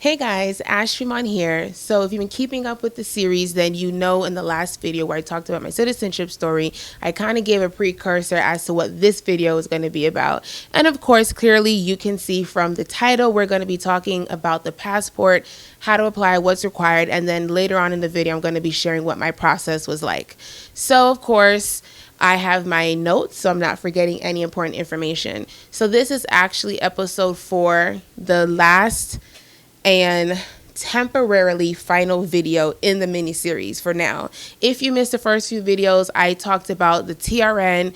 Hey guys, AshFiMon here. So if you've been keeping up with the series, then you know in the last video where I talked about my citizenship story, I kind of gave a precursor as to what this video is going to be about. And of course, clearly you can see from the title, we're going to be talking about the passport, how to apply, what's required, and then later on in the video, I'm going to be sharing what my process was like. So of course, I have my notes, so I'm not forgetting any important information. So this is actually episode 4, the last and temporarily final video in the mini series for now. If you missed the first few videos, I talked about the TRN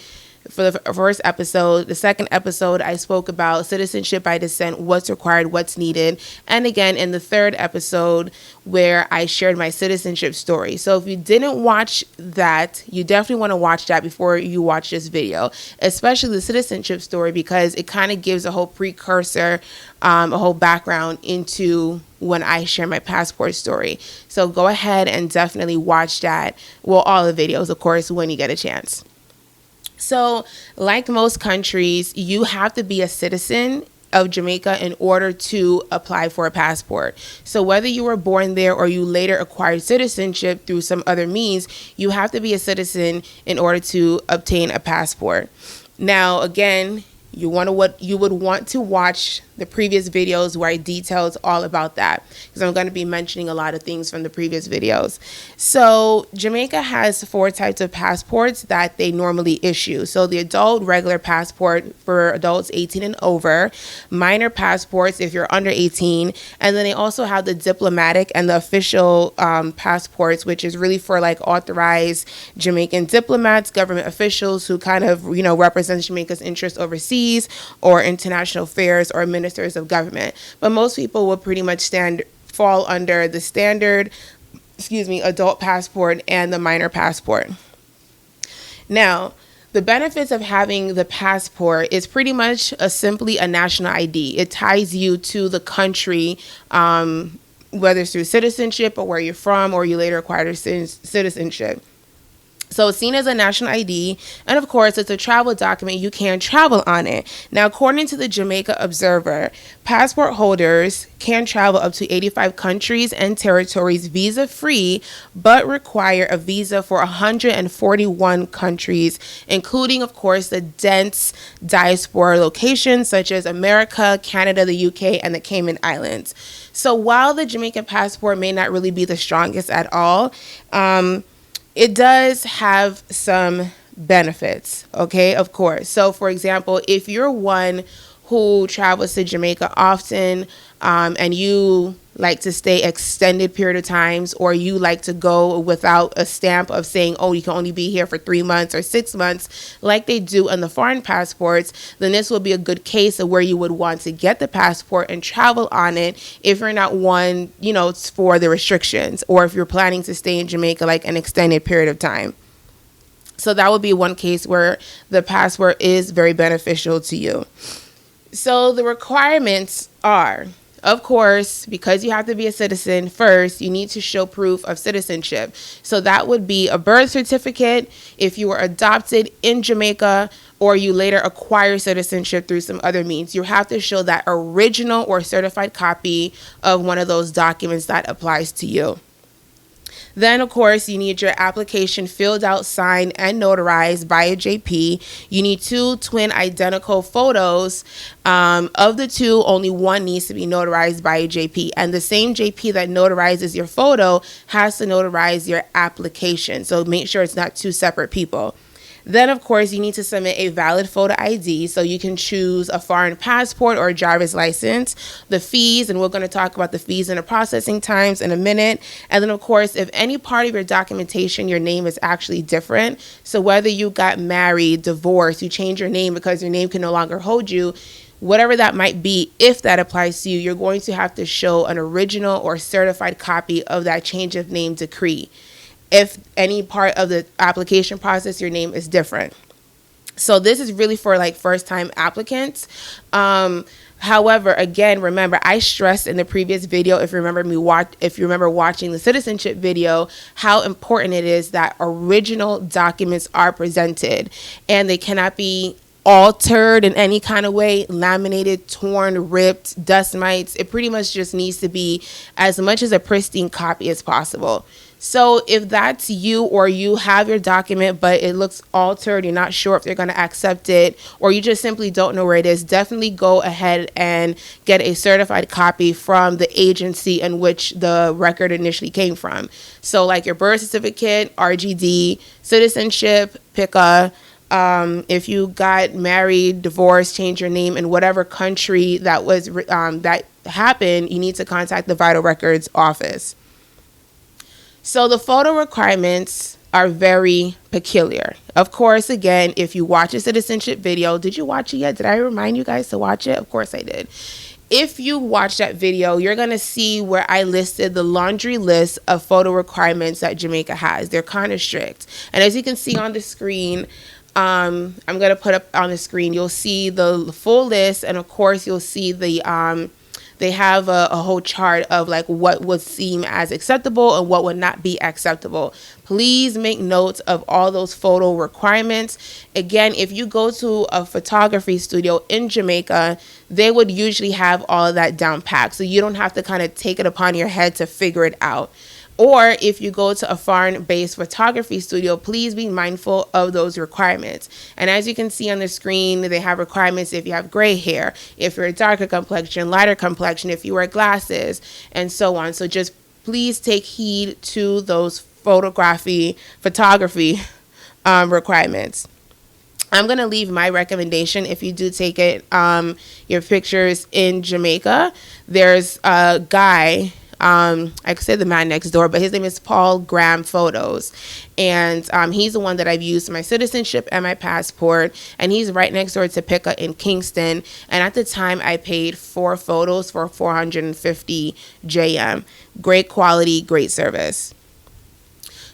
for the first episode. The second episode, I spoke about citizenship by descent, what's required, what's needed. And again, in the third episode, where I shared my citizenship story. So if you didn't watch that, you definitely want to watch that before you watch this video, especially the citizenship story, because it kind of gives a whole precursor, a whole background into when I share my passport story. So go ahead and definitely watch that. Well, all the videos, of course, when you get a chance. So, like most countries, you have to be a citizen of Jamaica in order to apply for a passport. So whether you were born there or you later acquired citizenship through some other means, you have to be a citizen in order to obtain a passport. Now, again, you would want to watch the previous videos where I detailed all about that, because I'm going to be mentioning a lot of things from the previous videos. So Jamaica has 4 types of passports that they normally issue. So the adult regular passport for adults 18 and over, minor passports if you're under 18, and then they also have the diplomatic and the official passports, which is really for like authorized Jamaican diplomats, government officials who kind of, represent Jamaica's interests overseas, or international affairs, or ministers of government. But most people will pretty much fall under the standard, adult passport and the minor passport. Now, the benefits of having the passport is pretty much simply a national ID. It ties you to the country, whether it's through citizenship or where you're from, or you later acquired citizenship. So it's seen as a national ID, and of course, it's a travel document. You can travel on it. Now, according to the Jamaica Observer, passport holders can travel up to 85 countries and territories visa-free, but require a visa for 141 countries, including, of course, the dense diaspora locations such as America, Canada, the UK, and the Cayman Islands. So while the Jamaican passport may not really be the strongest at all, it does have some benefits, okay, of course. So, for example, if you're one who travels to Jamaica often, and you like to stay extended period of times, or you like to go without a stamp of saying, oh, you can only be here for 3 months or 6 months, like they do on the foreign passports, then this will be a good case of where you would want to get the passport and travel on it if you're not one, for the restrictions, or if you're planning to stay in Jamaica like an extended period of time. So that would be one case where the passport is very beneficial to you. So the requirements are, of course, because you have to be a citizen, first, you need to show proof of citizenship. So that would be a birth certificate if you were adopted in Jamaica or you later acquire citizenship through some other means. You have to show that original or certified copy of one of those documents that applies to you. Then, of course, you need your application filled out, signed, and notarized by a JP. You need 2 twin identical photos. Of the 2, only one needs to be notarized by a JP. And the same JP that notarizes your photo has to notarize your application. So make sure it's not 2 separate people. Then, of course, you need to submit a valid photo ID, so you can choose a foreign passport or a driver's license. The fees, and we're going to talk about the fees and the processing times in a minute. And then, of course, if any part of your documentation, your name is actually different, so whether you got married, divorced, you change your name because your name can no longer hold you, whatever that might be, if that applies to you, you're going to have to show an original or certified copy of that change of name decree. If any part of the application process, your name is different. So this is really for like first time applicants. However, again, remember, I stressed in the previous video, if you remember watching the citizenship video, how important it is that original documents are presented, and they cannot be altered in any kind of way, laminated, torn, ripped, dust mites. It pretty much just needs to be as much as a pristine copy as possible. So if that's you, or you have your document but it looks altered, you're not sure if they're going to accept it, or you just simply don't know where it is, definitely go ahead and get a certified copy from the agency in which the record initially came from. So like your birth certificate, RGD, citizenship, PICA. If you got married, divorced, changed your name in whatever country that was that happened, you need to contact the Vital Records office. So the photo requirements are very peculiar. Of course, again, if you watch a citizenship video, did you watch it yet? Did I remind you guys to watch it? Of course I did. If you watch that video, you're going to see where I listed the laundry list of photo requirements that Jamaica has. They're kind of strict. And as you can see on the screen, I'm going to put up on the screen, you'll see the full list. And of course, you'll see the they have a whole chart of like what would seem as acceptable and what would not be acceptable. Please make notes of all those photo requirements. Again, if you go to a photography studio in Jamaica, they would usually have all of that down packed. So you don't have to kind of take it upon your head to figure it out. Or if you go to a foreign-based photography studio, please be mindful of those requirements. And as you can see on the screen, they have requirements if you have gray hair, if you're a darker complexion, lighter complexion, if you wear glasses, and so on. So just please take heed to those photography requirements. I'm going to leave my recommendation if you do take it, your pictures in Jamaica. There's a guy, I could say the man next door, but his name is Paul Graham Photos. And he's the one that I've used for my citizenship and my passport. And he's right next door to PICA in Kingston. And at the time, I paid 4 photos for 450 JM. Great quality, great service.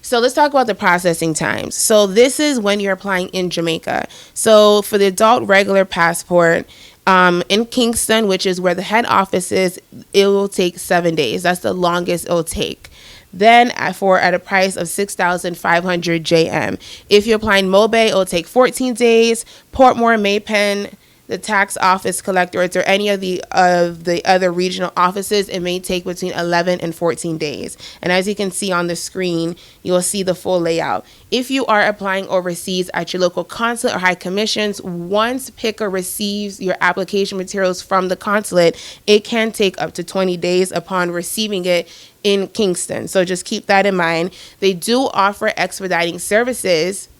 So let's talk about the processing times. So this is when you're applying in Jamaica. So for the adult regular passport, in Kingston, which is where the head office is, it will take 7 days. That's the longest it will take. Then at a price of 6,500 JM. If you're applying Mobe, it will take 14 days. Portmore, Maypen, the tax office collectorates, or any of the other regional offices, it may take between 11 and 14 days. And as you can see on the screen, you'll see the full layout. If you are applying overseas at your local consulate or high commissions, once PICA receives your application materials from the consulate, it can take up to 20 days upon receiving it in Kingston. So just keep that in mind. They do offer expediting services.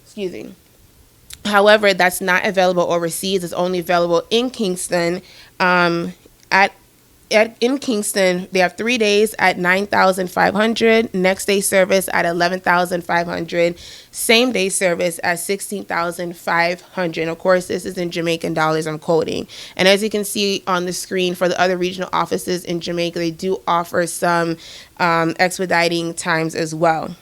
Excuse me. However, that's not available overseas. It's only available in Kingston. In Kingston, they have 3 days at 9,500. Next day service at 11,500. Same day service at 16,500. Of course, this is in Jamaican dollars I'm quoting. And as you can see on the screen, for the other regional offices in Jamaica, they do offer some expediting times as well.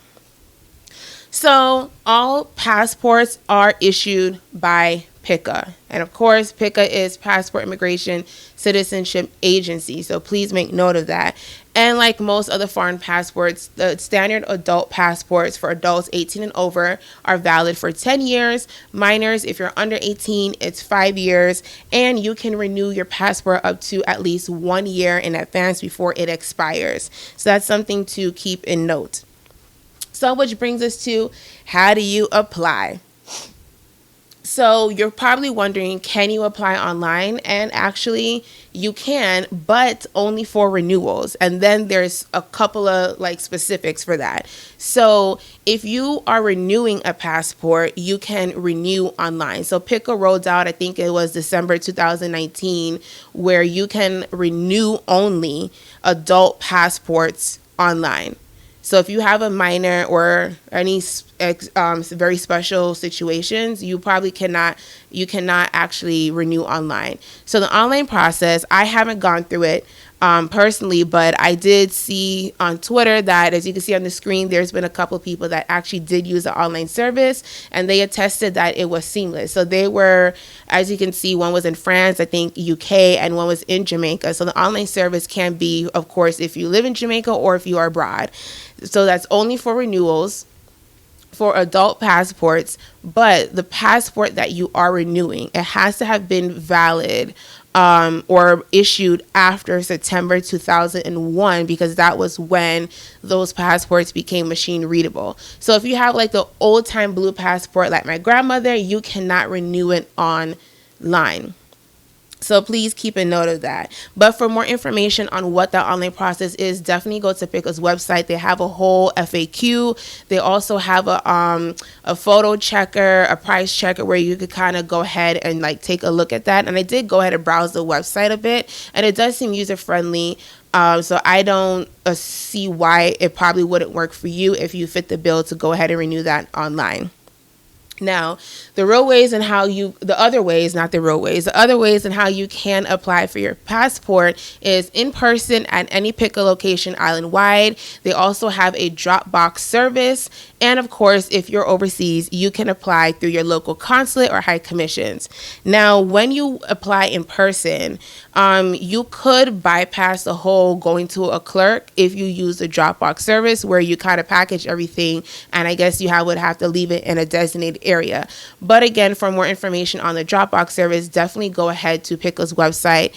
So all passports are issued by PICA. And of course, PICA is Passport Immigration Citizenship Agency. So please make note of that. And like most other foreign passports, the standard adult passports for adults 18 and over are valid for 10 years. Minors, if you're under 18, it's 5 years. And you can renew your passport up to at least 1 year in advance before it expires. So that's something to keep in note. So which brings us to, how do you apply? So you're probably wondering, can you apply online? And actually you can, but only for renewals. And then there's a couple of like specifics for that. So if you are renewing a passport, you can renew online. So PICA rolled out, I think it was December 2019, where you can renew only adult passports online. So if you have a minor or any very special situations, you cannot actually renew online. So the online process, I haven't gone through it personally, but I did see on Twitter that, as you can see on the screen, there's been a couple of people that actually did use the online service, and they attested that it was seamless. So they were, as you can see, one was in France, I think UK, and one was in Jamaica. So the online service can be, of course, if you live in Jamaica or if you are abroad. So that's only for renewals. for adult passports, but the passport that you are renewing, it has to have been valid or issued after September 2001, because that was when those passports became machine readable. So if you have like the old time blue passport like my grandmother, you cannot renew it online. So please keep a note of that. But for more information on what the online process is, definitely go to PICA's website. They have a whole FAQ. They also have a photo checker, a price checker, where you could kind of go ahead and like take a look at that. And I did go ahead and browse the website a bit, and it does seem user friendly. So I don't see why it probably wouldn't work for you if you fit the bill to go ahead and renew that online. Now, the other ways and how you can apply for your passport is in person at any PICA location island-wide. They also have a Dropbox service. And of course, if you're overseas, you can apply through your local consulate or high commissions. Now, when you apply in person, you could bypass the whole going to a clerk if you use the Dropbox service, where you kind of package everything, and I guess you would have to leave it in a designated area. But again, for more information on the Dropbox service, definitely go ahead to PICA's website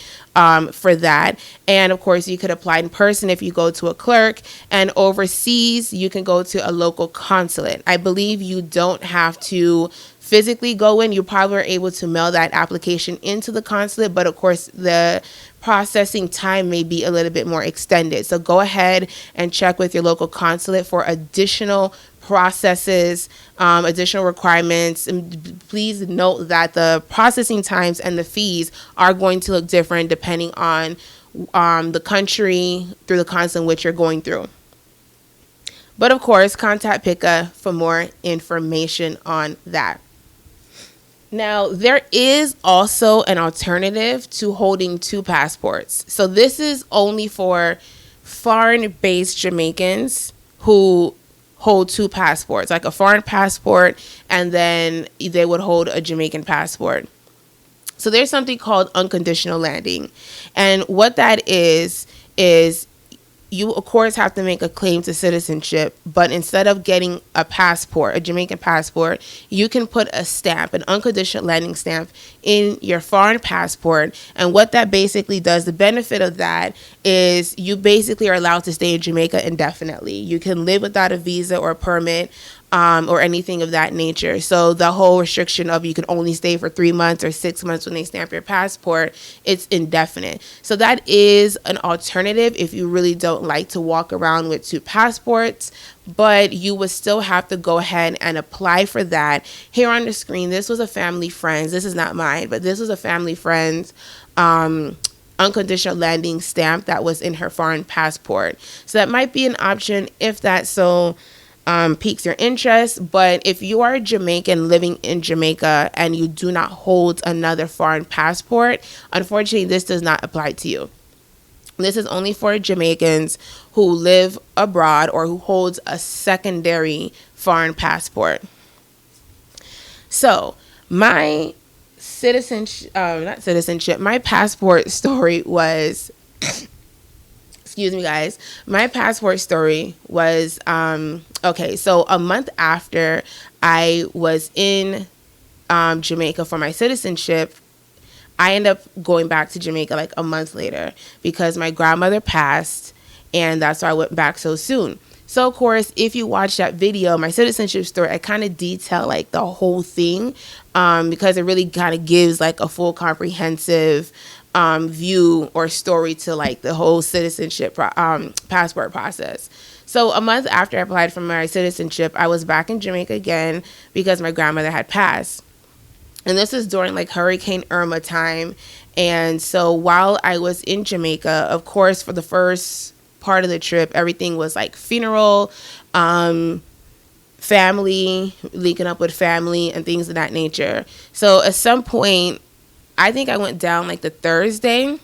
for that. And of course, you could apply in person if you go to a clerk, and overseas, you can go to a local consulate. I believe you don't have to physically go in. You probably are able to mail that application into the consulate, but of course the processing time may be a little bit more extended. So go ahead and check with your local consulate for additional processes, additional requirements. And please note that the processing times and the fees are going to look different depending on the country through the consulate in which you're going through. But of course, contact PICA for more information on that. Now, there is also an alternative to holding two passports. So this is only for foreign-based Jamaicans who hold two passports, like a foreign passport, and then they would hold a Jamaican passport. So there's something called unconditional landing. And what that is you, of course, have to make a claim to citizenship, but instead of getting a passport, a Jamaican passport, you can put a stamp, an unconditional landing stamp, in your foreign passport. And what that basically does, the benefit of that is you basically are allowed to stay in Jamaica indefinitely. You can live without a visa or a permit, or anything of that nature. So the whole restriction of you can only stay for 3 months or 6 months when they stamp your passport, it's indefinite. So that is an alternative if you really don't like to walk around with two passports, but you would still have to go ahead and apply for that. Here on the screen, this was a family friend's. This is not mine, but this was a family friend's unconditional landing stamp that was in her foreign passport. So that might be an option if that piques your interest. But if you are a Jamaican living in Jamaica and you do not hold another foreign passport, unfortunately, this does not apply to you. This is only for Jamaicans who live abroad or who holds a secondary foreign passport. So my my passport story was excuse me, guys. My passport story was, okay, so a month after I was in Jamaica for my citizenship, I ended up going back to Jamaica like a month later because my grandmother passed, and that's why I went back so soon. So, of course, if you watch that video, my citizenship story, I kind of detail like the whole thing because it really kind of gives like a full comprehensive view or story to like the whole citizenship passport process. So a month after I applied for my citizenship, I was back in Jamaica again because my grandmother had passed. And this is during like Hurricane Irma time. And so while I was in Jamaica, of course, for the first part of the trip, everything was like funeral, family, linking up with family and things of that nature. So at some point, I think I went down like the Thursday,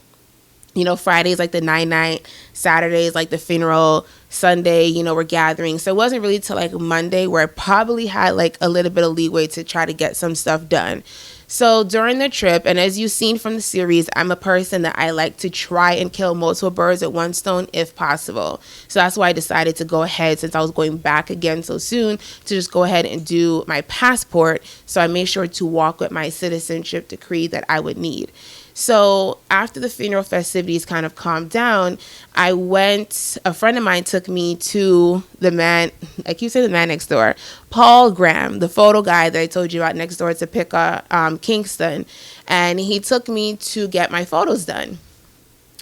Friday's like the night, Saturday's like the funeral, Sunday, we're gathering. So it wasn't really till like Monday where I probably had like a little bit of leeway to try to get some stuff done. So during the trip, and as you've seen from the series, I'm a person that I like to try and kill multiple birds at one stone if possible. So that's why I decided to go ahead, since I was going back again so soon, to just go ahead and do my passport. So I made sure to walk with my citizenship decree that I would need. So after the funeral festivities kind of calmed down, a friend of mine took me to the man, I keep saying the man next door, Paul Graham, the photo guy that I told you about next door to PICA Kingston. And he took me to get my photos done.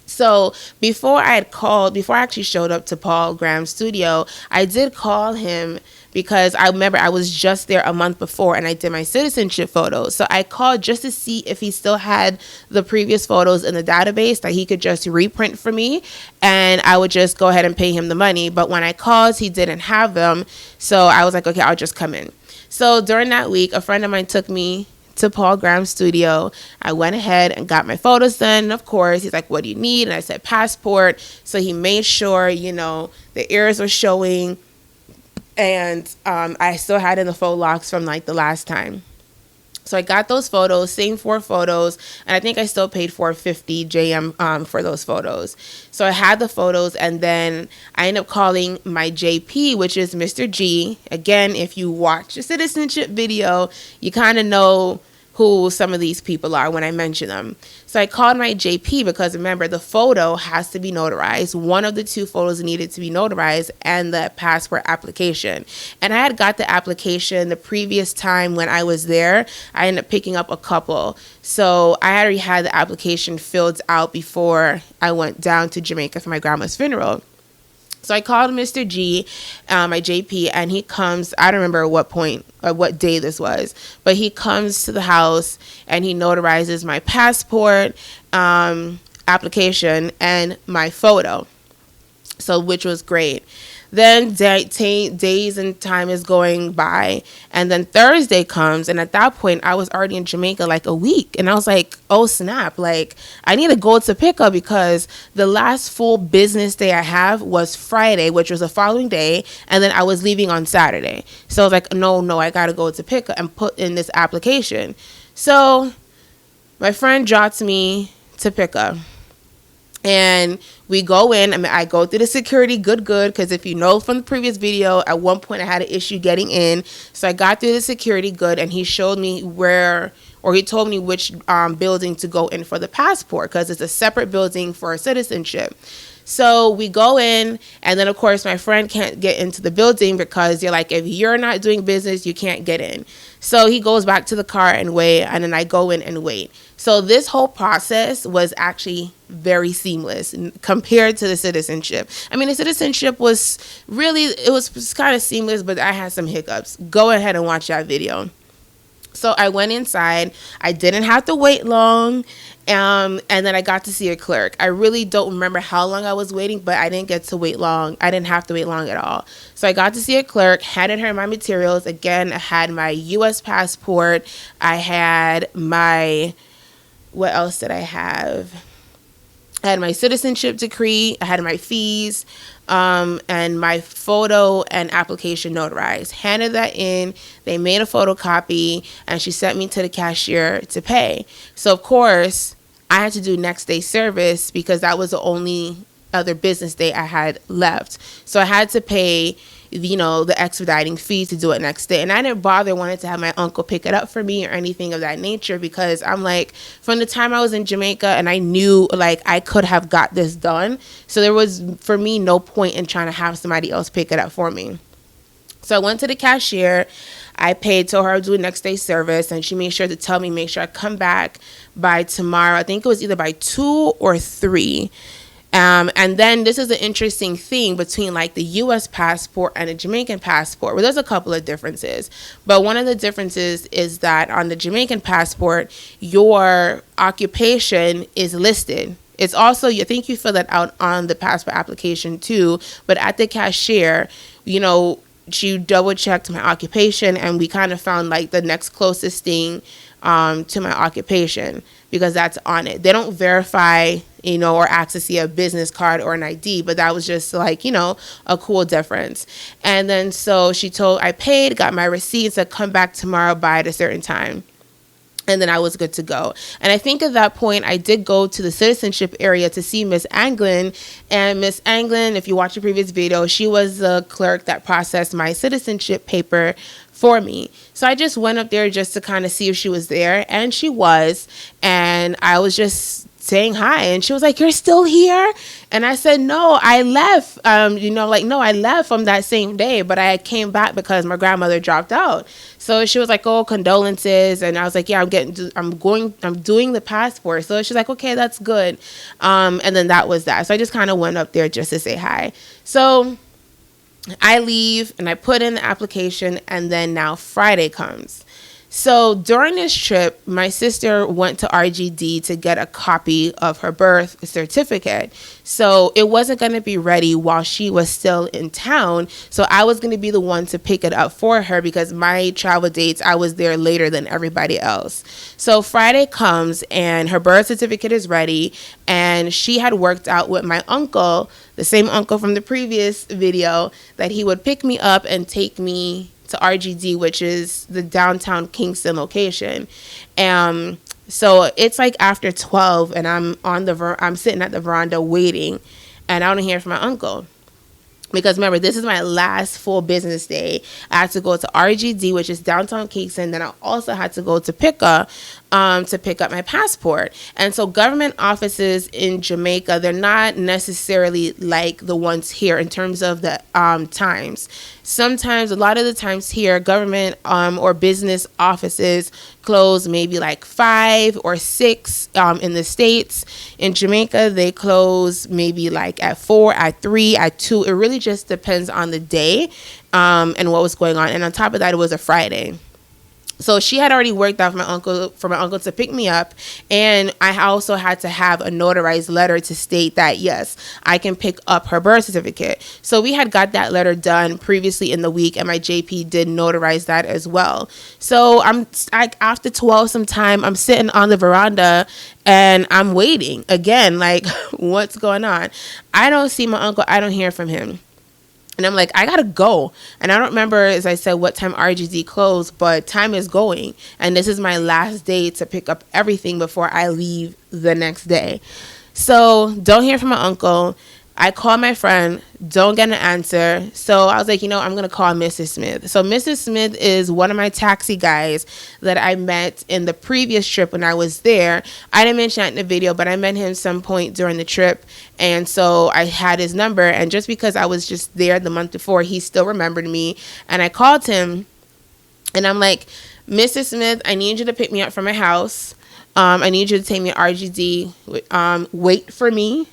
So before I actually showed up to Paul Graham's studio, I did call him because I remember I was just there a month before and I did my citizenship photos. So I called just to see if he still had the previous photos in the database that he could just reprint for me, and I would just go ahead and pay him the money. But when I called, he didn't have them. So I was like, okay, I'll just come in. So during that week, a friend of mine took me to Paul Graham's studio. I went ahead and got my photos done. And of course, he's like, what do you need? And I said, passport. So he made sure, the ears were showing. And I still had in the faux locks from like the last time. So I got those photos, same 4 photos, and I think I still paid $450 JM for those photos. So I had the photos, and then I ended up calling my JP, which is Mr. G. Again, if you watch the citizenship video, you kind of know who some of these people are when I mention them. So I called my JP because, remember, the photo has to be notarized. One of the 2 photos needed to be notarized, and the passport application. And I had got the application the previous time when I was there. I ended up picking up a couple. So I already had the application filled out before I went down to Jamaica for my grandma's funeral. So I called Mr. G, my JP, and he comes. I don't remember what day this was, but he comes to the house and he notarizes my passport application and my photo. So, which was great. Then days and time is going by, and then Thursday comes, and at that point I was already in Jamaica like a week, and I was like, oh snap, like I need to go to PICA because the last full business day I have was Friday, which was the following day, and then I was leaving on Saturday. So I was like, no, I gotta go to PICA and put in this application. So my friend jots me to PICA. And we go in, I go through the security good, because if you know from the previous video, at one point I had an issue getting in. So I got through the security good, and he showed me he told me which building to go in for the passport, because it's a separate building for citizenship. So we go in, and then of course my friend can't get into the building because you're like, if you're not doing business, you can't get in. So he goes back to the car and wait, and then I go in and wait. So this whole process was actually very seamless compared to the citizenship. I mean, the citizenship was kind of seamless, but I had some hiccups. Go ahead and watch that video. So I went inside. I didn't have to wait long. And then I got to see a clerk. I really don't remember how long I was waiting, but I didn't get to wait long. I didn't have to wait long at all. So I got to see a clerk, handed her my materials. Again, I had my U.S. passport. I had what else did I have? I had my citizenship decree. I had my fees, and my photo and application notarized. Handed that in. They made a photocopy, and she sent me to the cashier to pay. So, of course, I had to do next day service because that was the only other business day I had left. So I had to pay, the expediting fee to do it next day. And I didn't wanted to have my uncle pick it up for me or anything of that nature, because I'm like, from the time I was in Jamaica and I knew like I could have got this done. So there was, for me, no point in trying to have somebody else pick it up for me. So I went to the cashier. I told her I would do a next day service, and she made sure to tell me, make sure I come back by tomorrow. I think it was either by 2 or 3. And then this is an interesting thing between like the U.S. passport and a Jamaican passport. Well, there's a couple of differences, but one of the differences is that on the Jamaican passport, your occupation is listed. It's also, I think you fill that out on the passport application too, but at the cashier, she double checked my occupation, and we kind of found like the next closest thing to my occupation, because that's on it. They don't verify, or ask to see a business card or an ID, but that was just like, a cool difference. And then so I paid, got my receipt, said come back tomorrow by at a certain time. And then I was good to go. And I think at that point, I did go to the citizenship area to see Miss Anglin. And Miss Anglin, if you watch the previous video, she was the clerk that processed my citizenship paper for me. So I just went up there just to kind of see if she was there. And she was. And I was just saying hi, and she was like, "You're still here?" And I said, "No, I left. No, I left from that same day, but I came back because my grandmother dropped out." So she was like, "Oh, condolences." And I was like, "Yeah, I'm doing the passport." So she's like, "Okay, that's good." And then that was that. So I just kind of went up there just to say hi. So I leave and I put in the application, and then now Friday comes. So during this trip, my sister went to RGD to get a copy of her birth certificate. So it wasn't going to be ready while she was still in town. So I was going to be the one to pick it up for her because my travel dates, I was there later than everybody else. So Friday comes and her birth certificate is ready. And she had worked out with my uncle, the same uncle from the previous video, that he would pick me up and take me to RGD, which is the downtown Kingston location. So it's like after 12, and I'm sitting at the veranda waiting, and I don't hear from my uncle. Because remember, this is my last full business day. I had to go to RGD, which is downtown Kingston. Then I also had to go to PICA to pick up my passport. And so government offices in Jamaica, they're not necessarily like the ones here in terms of the times. Sometimes, a lot of the times here, government or business offices close maybe like 5 or 6 in the States. In Jamaica, they close maybe like at 4, at 3, at 2. It really just depends on the day and what was going on. And on top of that, it was a Friday. So she had already worked out for my uncle to pick me up, and I also had to have a notarized letter to state that yes, I can pick up her birth certificate. So we had got that letter done previously in the week, and my JP did notarize that as well. So I'm like after 12 sometime, I'm sitting on the veranda and I'm waiting again, like what's going on? I don't see my uncle. I don't hear from him. And I'm like, I gotta go. And I don't remember, as I said, what time RGD closed, but time is going. And this is my last day to pick up everything before I leave the next day. So don't hear from my uncle. I call my friend, don't get an answer. So I was like, I'm going to call Mrs. Smith. So Mrs. Smith is one of my taxi guys that I met in the previous trip when I was there. I didn't mention that in the video, but I met him some point during the trip. And so I had his number. And just because I was just there the month before, he still remembered me. And I called him and I'm like, Mrs. Smith, I need you to pick me up from my house. I need you to take me to RGD. Wait for me.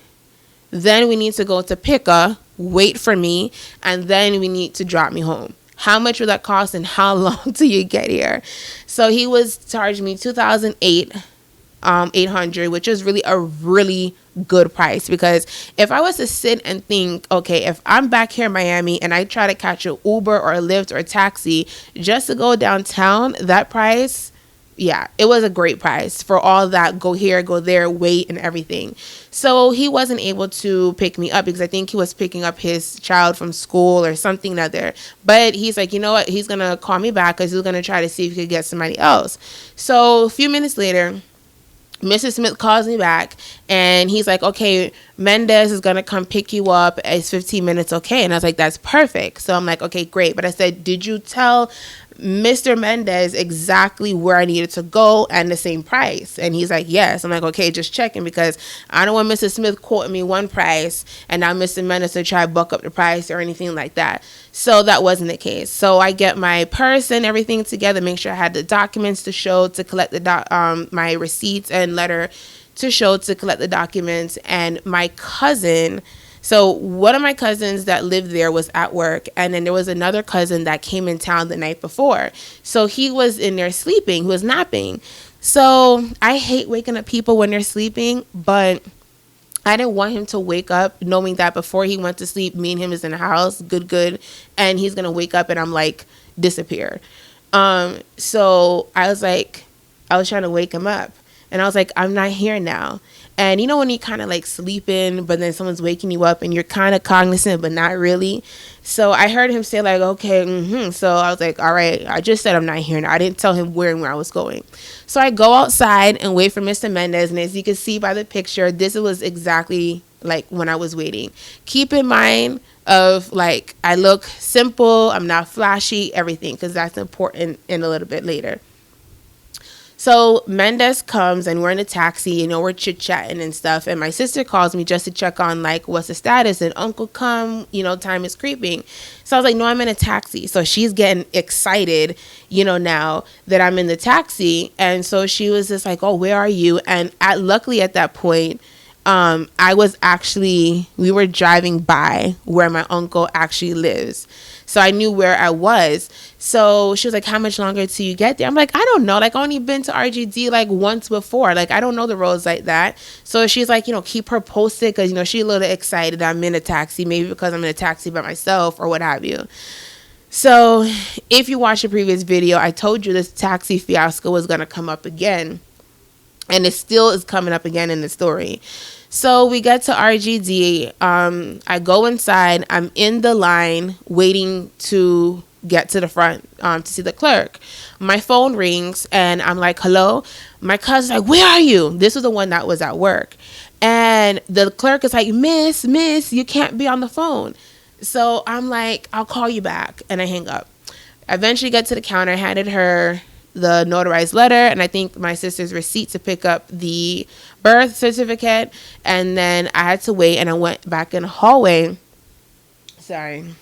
Then we need to go to PICA, wait for me, and then we need to drop me home. How much will that cost and how long till you get here? So he was charging me $2,800, which is really a really good price, because if I was to sit and think, okay, if I'm back here in Miami and I try to catch an Uber or a Lyft or a taxi just to go downtown, that price, yeah, it was a great price for all that go here, go there, wait, and everything. So he wasn't able to pick me up because I think he was picking up his child from school or something like that. But he's like, you know what? He's going to call me back because he's going to try to see if he could get somebody else. So a few minutes later, Mrs. Smith calls me back and he's like, okay, Mendez is going to come pick you up. It's 15 minutes. Okay. And I was like, that's perfect. So I'm like, okay, great. But I said, did you tell Mr. Mendez exactly where I needed to go and the same price? And he's like, yes. I'm like, okay, just checking, because I don't want Mrs. Smith quoting me one price and now Mr. Mendez to try to buck up the price or anything like that. So that wasn't the case. So I get my purse and everything together, make sure I had the documents to show to collect the my receipts and letter to show to collect the documents. And my cousin, so one of my cousins that lived there was at work, and then there was another cousin that came in town the night before. So he was in there sleeping, he was napping. So I hate waking up people when they're sleeping, but I didn't want him to wake up knowing that before he went to sleep, me and him is in the house, good, and he's going to wake up and I'm like, disappeared. So I was trying to wake him up. And I was like, I'm not here now. And you know when you kind of like sleeping, but then someone's waking you up and you're kind of cognizant, but not really. So I heard him say like, okay, So I was like, all right, I just said I'm not here now. I didn't tell him where and where I was going. So I go outside and wait for Mr. Mendez. And as you can see by the picture, this was exactly like when I was waiting. Keep in mind of like, I look simple, I'm not flashy, everything, because that's important in a little bit later. So Mendez comes and we're in a taxi, you know, we're chit-chatting and stuff. And my sister calls me just to check on like, what's the status? And uncle come, you know, time is creeping. So I was like, no, I'm in a taxi. So she's getting excited, you know, now that I'm in the taxi. And so she was just like, oh, where are you? And luckily at that point, we were driving by where my uncle actually lives. So I knew where I was. So she was like, how much longer till you get there? I'm like, I don't know. Like, I only been to RGD like once before. Like, I don't know the roads like that. So she's like, you know, keep her posted because, you know, she's a little excited I'm in a taxi, maybe because I'm in a taxi by myself or what have you. So if you watched the previous video, I told you this taxi fiasco was going to come up again. And it still is coming up again in the story. So we get to RGD. I go inside. I'm in the line waiting to get to the front to see the clerk. My phone rings and I'm like, hello? My cousin's like, where are you? This was the one that was at work. And the clerk is like, miss, you can't be on the phone. So I'm like, I'll call you back. And I hang up. I eventually get to the counter, handed her the notarized letter and I think my sister's receipt to pick up the birth certificate, and then I had to wait and I went back in the hallway. Sorry.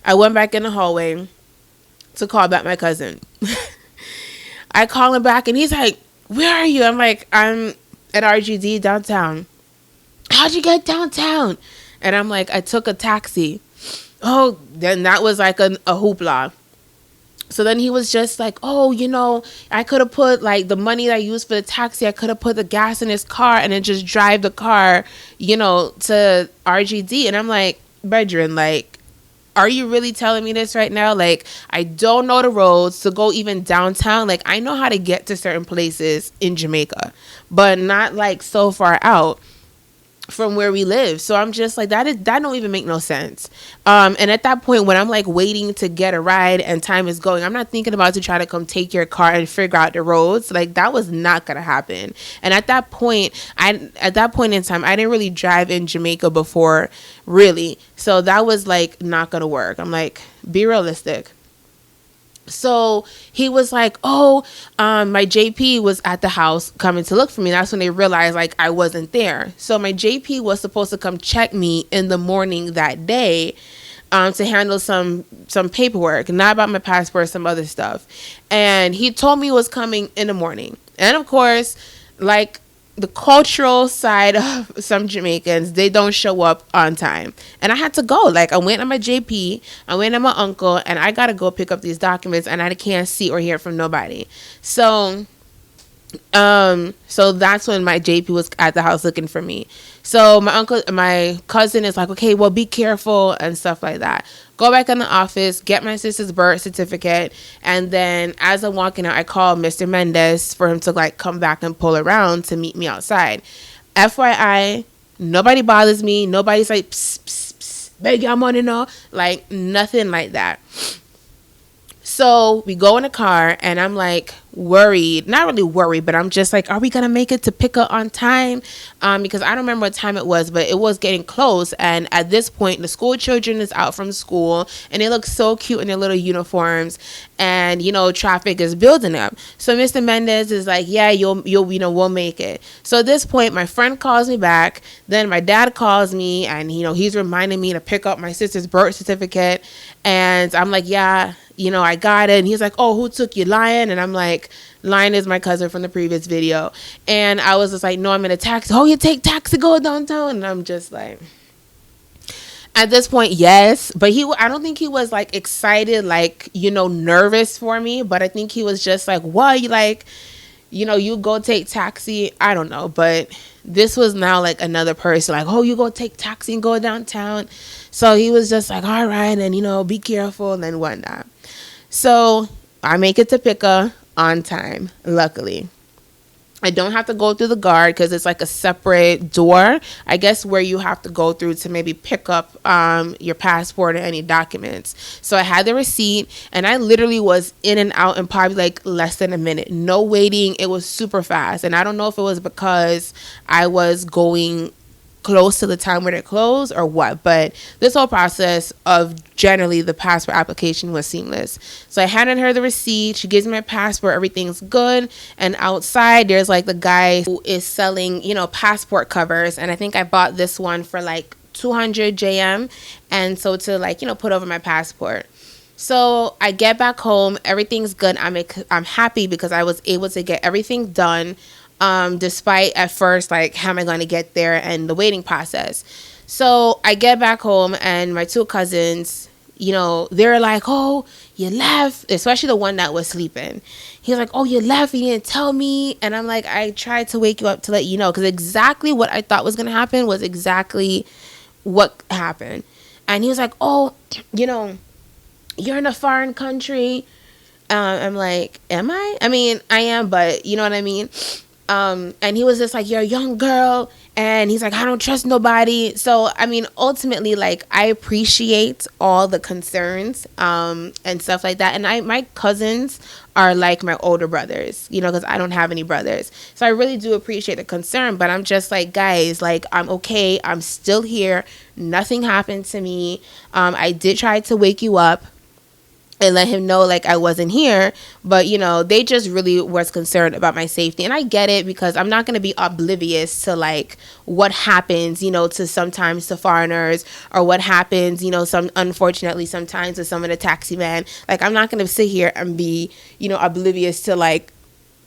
I went back in the hallway to call back my cousin. I call him back and he's like, where are you? I'm like, I'm at RGD downtown. How'd you get downtown? And I'm like, I took a taxi. Oh, then that was like a hoopla. So then he was just like, oh, you know, I could have put like the money that I used for the taxi, I could have put the gas in his car and then just drive the car, you know, to RGD. And I'm like, brethren, like, are you really telling me this right now? Like, I don't know the roads to go even downtown. Like, I know how to get to certain places in Jamaica, but not like so far out from where we live. So I'm just like, that don't even make no sense. And at that point, when I'm like waiting to get a ride and time is going, I'm not thinking about to try to come take your car and figure out the roads. Like, that was not gonna happen. And at that point in time, I didn't really drive in Jamaica before, really. So that was like not gonna work. I'm like, be realistic. So he was like, oh, my JP was at the house coming to look for me. That's when they realized like I wasn't there. So my JP was supposed to come check me in the morning that day to handle some paperwork, not about my passport, some other stuff. And he told me he was coming in the morning. And of course, like the cultural side of some Jamaicans, they don't show up on time. And I had to go. Like, I went on my JP, I went on my uncle, and I got to go pick up these documents, and I can't see or hear from nobody. So that's when my JP was at the house looking for me. So my cousin is like, okay, well, be careful and stuff like that. Go back in the office, get my sister's birth certificate, and then as I'm walking out, I call Mr. Mendez for him to like come back and pull around to meet me outside. FYI, nobody bothers me. Nobody's like, psst, psst, psst, beg your money, no, like nothing like that. So we go in the car and I'm like worried, not really worried, but I'm just like, are we going to make it to PICA on time? Because I don't remember what time it was, but it was getting close. And at this point, the school children is out from school and they look so cute in their little uniforms, and, you know, traffic is building up. So Mr. Mendez is like, yeah, you'll, you know, we'll make it. So at this point, my friend calls me back. Then my dad calls me and, you know, he's reminding me to pick up my sister's birth certificate. And I'm like, yeah, you know, I got it. And he's like, oh, who took you, Lion? And I'm like, Lion is my cousin from the previous video. And I was just like, no, I'm in a taxi. Oh, you take taxi, go downtown? And I'm just like, at this point, yes. But I don't think he was like excited, like, you know, nervous for me. But I think he was just like, what? You like, you know, you go take taxi. I don't know. But this was now like another person like, oh, you go take taxi and go downtown. So he was just like, all right. And, you know, be careful and then whatnot. So I make it to PICA. on time, luckily. I don't have to go through the guard because it's like a separate door, I guess, where you have to go through to maybe pick up your passport or any documents. So I had the receipt, and I literally was in and out in probably like less than a minute. No waiting. It was super fast. And I don't know if it was because I was going close to the time where they close or what, but this whole process of generally the passport application was seamless. So I handed her the receipt. She gives me my passport. Everything's good. And outside there's like the guy who is selling, passport covers, and I think I bought this one for like 200 JM, and so to like put over my passport. So I get back home, everything's good. I'm happy because I was able to get everything done, despite at first like how am I going to get there and the waiting process. So I get back home, and my two cousins, they're like, oh, you left, especially the one that was sleeping. He's like, oh, you left, you didn't tell me. And I'm like, I tried to wake you up to let you know, because exactly what I thought was going to happen was exactly what happened. And he was like, oh, you're in a foreign country. I'm like, am I? I mean, I am, but you know what I mean? And he was just like, you're a young girl. And he's like, I don't trust nobody. So, I mean, ultimately, like, I appreciate all the concerns, and stuff like that. And my cousins are like my older brothers, because I don't have any brothers. So I really do appreciate the concern, but I'm just like, guys, like, I'm okay. I'm still here. Nothing happened to me. I did try to wake you up and let him know like I wasn't here, but they just really was concerned about my safety. And I get it, because I'm not going to be oblivious to like what happens, sometimes to foreigners, or what happens, unfortunately sometimes with some of the taxi men. Like, I'm not going to sit here and be, oblivious to like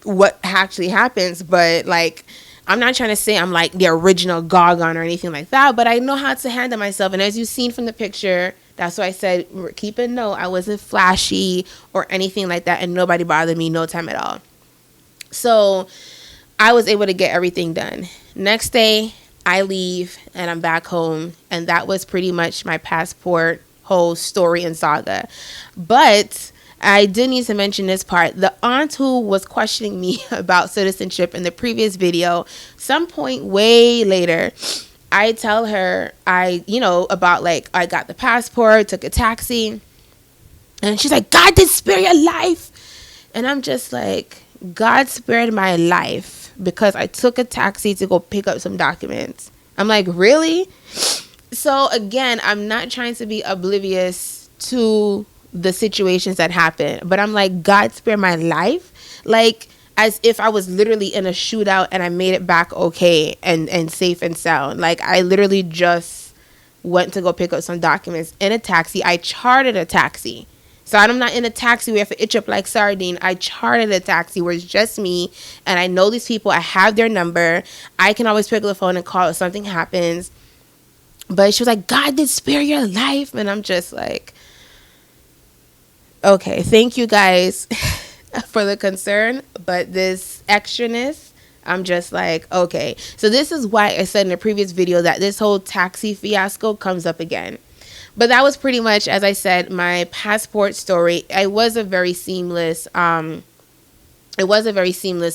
what actually happens. But like, I'm not trying to say I'm like the original Gargon or anything like that, but I know how to handle myself. And as you've seen from the picture, that's why I said, keep it note, I wasn't flashy or anything like that, and nobody bothered me no time at all. So I was able to get everything done. Next day, I leave, and I'm back home, and that was pretty much my passport whole story and saga. But I did need to mention this part. The aunt who was questioning me about citizenship in the previous video, some point way later, I tell her about like I got the passport, took a taxi, and she's like, God did spare your life. And I'm just like, God spared my life because I took a taxi to go pick up some documents. I'm like, really? So again, I'm not trying to be oblivious to the situations that happen, but I'm like, God spared my life, like as if I was literally in a shootout and I made it back okay and safe and sound. Like, I literally just went to go pick up some documents in a taxi. I chartered a taxi. So I'm not in a taxi where I have to itch up like sardine. I chartered a taxi where it's just me, and I know these people. I have their number. I can always pick up the phone and call if something happens. But she was like, God did spare your life. And I'm just like, okay, thank you guys for the concern, but this extraness, I'm just like, okay. So this is why I said in the previous video that this whole taxi fiasco comes up again. But that was pretty much, as I said, my passport story. It was a very seamless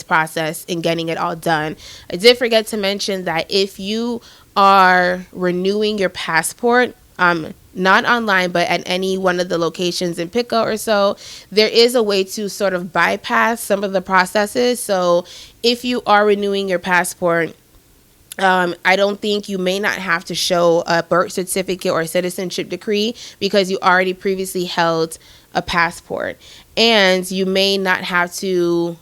process in getting it all done. I did forget to mention that if you are renewing your passport, not online, but at any one of the locations in PICA or so, there is a way to sort of bypass some of the processes. So if you are renewing your passport, I don't think you may not have to show a birth certificate or a citizenship decree because you already previously held a passport. And you may not have to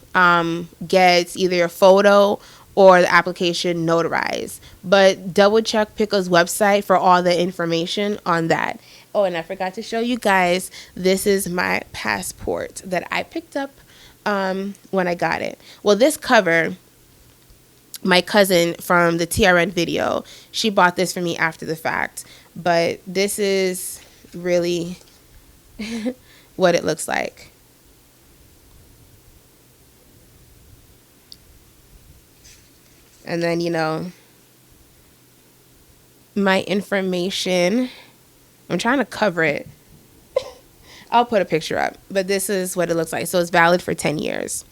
get either a photo or the application notarized. But double check PICA's website for all the information on that. Oh, and I forgot to show you guys, this is my passport that I picked up when I got it. Well, this cover, my cousin from the TRN video, she bought this for me after the fact. But this is really what it looks like. And then, my information, I'm trying to cover it. I'll put a picture up, but this is what it looks like. So it's valid for 10 years.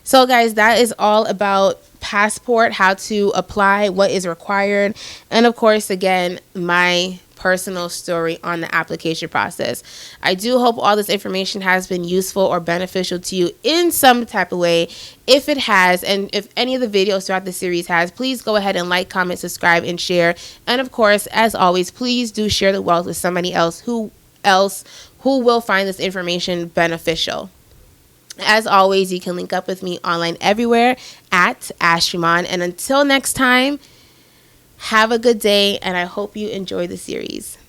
So guys, that is all about passport, how to apply, what is required, and of course, again, my personal story on the application process. I do hope all this information has been useful or beneficial to you in some type of way. If it has, and if any of the videos throughout the series has, please go ahead and like, comment, subscribe, and share. And of course, as always, please do share the wealth with somebody else who will find this information beneficial. As always, you can link up with me online everywhere at AshFiMon. And until next time, have a good day, and I hope you enjoy the series.